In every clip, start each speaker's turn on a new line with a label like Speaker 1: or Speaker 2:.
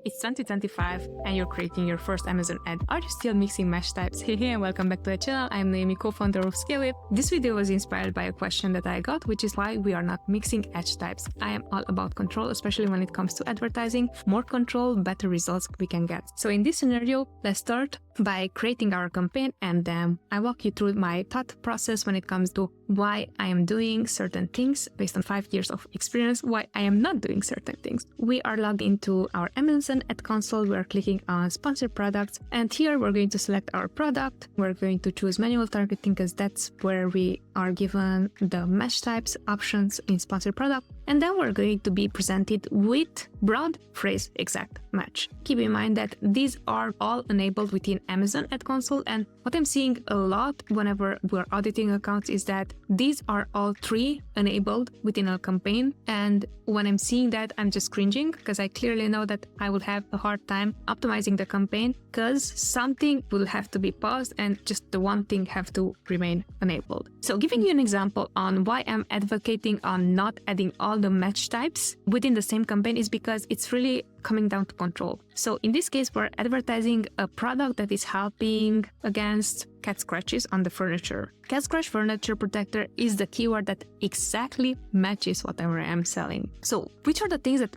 Speaker 1: It's 2025 and you're creating your first Amazon ad. Are you still mixing mesh types? Hey and welcome back to the channel. I'm Noemi, co-founder of ScaleWave. This video was inspired by a question that I got, which is why we are not mixing edge types. I am all about control, especially when it comes to advertising. More control, better results we can get. So in this scenario, let's start by creating our campaign, and then I walk you through my thought process when it comes to why I am doing certain things based on 5 years of experience, why I am not doing certain things. We are logged into our Amazon ad console, we're clicking on sponsored products, and here we're going to select our product. We're going to choose manual targeting because that's where we are given the mesh types options in sponsored product. And then we're going to be presented with broad, phrase, exact match. Keep in mind that these are all enabled within Amazon ad console, and what I'm seeing a lot whenever we're auditing accounts is that these are all three enabled within a campaign. And when I'm seeing that, I'm just cringing because I clearly know that I will have a hard time optimizing the campaign because something will have to be paused and just the one thing have to remain enabled. So giving you an example on why I'm advocating on not adding all the match types within the same campaign is because it's really coming down to control. So in this case, we're advertising a product that is helping against cat scratches on the furniture. Cat scratch furniture protector is the keyword that exactly matches whatever I'm selling. So which are the things that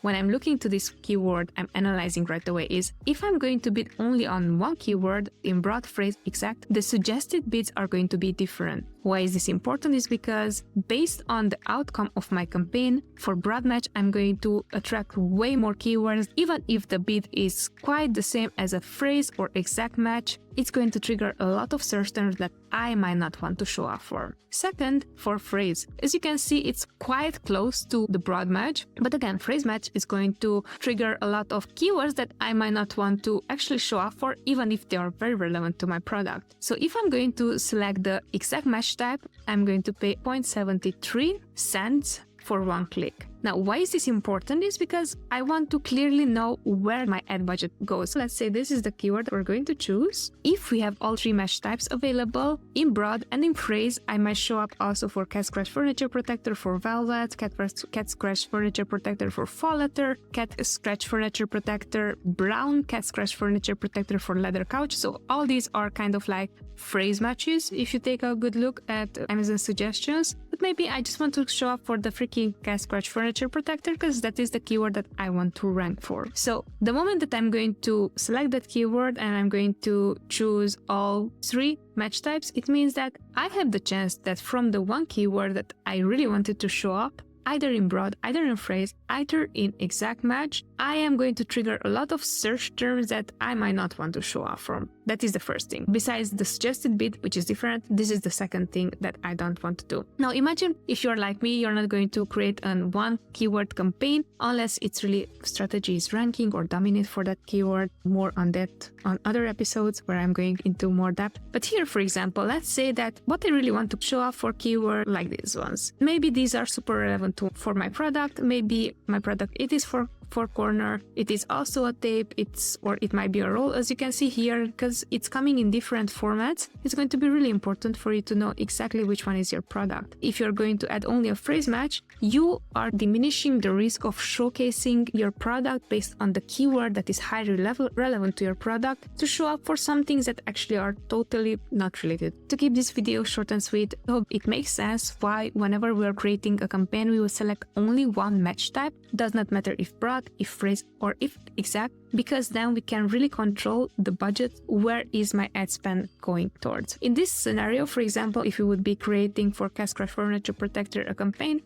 Speaker 1: when I'm looking to this keyword, I'm analyzing right away is if I'm going to bid only on one keyword in broad, phrase, exact, the suggested bids are going to be different. Why is this important? Is because based on the outcome of my campaign, for broad match, I'm going to attract way more keywords. Even if the bid is quite the same as a phrase or exact match, it's going to trigger a lot of search terms that I might not want to show up for. Second, for phrase. As you can see, it's quite close to the broad match, but again, phrase match is going to trigger a lot of keywords that I might not want to actually show up for, even if they are very relevant to my product. So if I'm going to select the exact match type, I'm going to pay 0.73 cents for one click. Now, why is this important? Is because I want to clearly know where my ad budget goes. So let's say this is the keyword we're going to choose. If we have all three mesh types available in broad and in phrase, I might show up also for cat scratch furniture protector for velvet, cat scratch furniture protector for fall leather, cat scratch furniture protector brown, cat scratch furniture protector for leather couch. So all these are kind of like phrase matches if you take a good look at Amazon suggestions. But maybe I just want to show up for the freaking cat scratch furniture protector because that is the keyword that I want to rank for. So the moment that I'm going to select that keyword and I'm going to choose all three match types, it means that I have the chance that from the one keyword that I really wanted to show up, either in broad, either in phrase, either in exact match, I am going to trigger a lot of search terms that I might not want to show up from. That is the first thing. Besides the suggested bid, which is different, this is the second thing that I don't want to do. Now imagine if you're like me, you're not going to create an one keyword campaign unless it's really strategy is ranking or dominate for that keyword. More on that on other episodes where I'm going into more depth. But here, for example, let's say that what I really want to show up for keyword like these ones. Maybe these are super relevant for my product. Maybe my product, it is for corner, it is also a tape, or it might be a roll. As you can see here, because it's coming in different formats, it's going to be really important for you to know exactly which one is your product. If you're going to add only a phrase match, you are diminishing the risk of showcasing your product based on the keyword that is highly relevant to your product to show up for some things that actually are totally not related. To keep this video short and sweet, I hope it makes sense why whenever we're creating a campaign, we will select only one match type. Does not matter if broad, if phrase, or if exact, because then we can really control the budget. Where is my ad spend going towards? In this scenario, for example, if we would be creating for cat scratch furniture protector a campaign,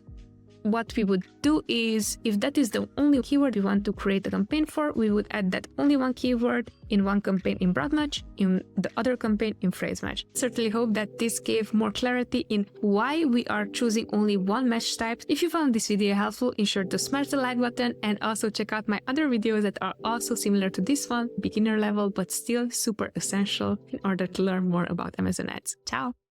Speaker 1: what we would do is, if that is the only keyword we want to create a campaign for, we would add that only one keyword in one campaign in broad match, in the other campaign in phrase match. Certainly hope that this gave more clarity in why we are choosing only one mesh type. If you found this video helpful, ensure to smash the like button and also check out my other videos that are also similar to this one, beginner level, but still super essential in order to learn more about Amazon ads. Ciao!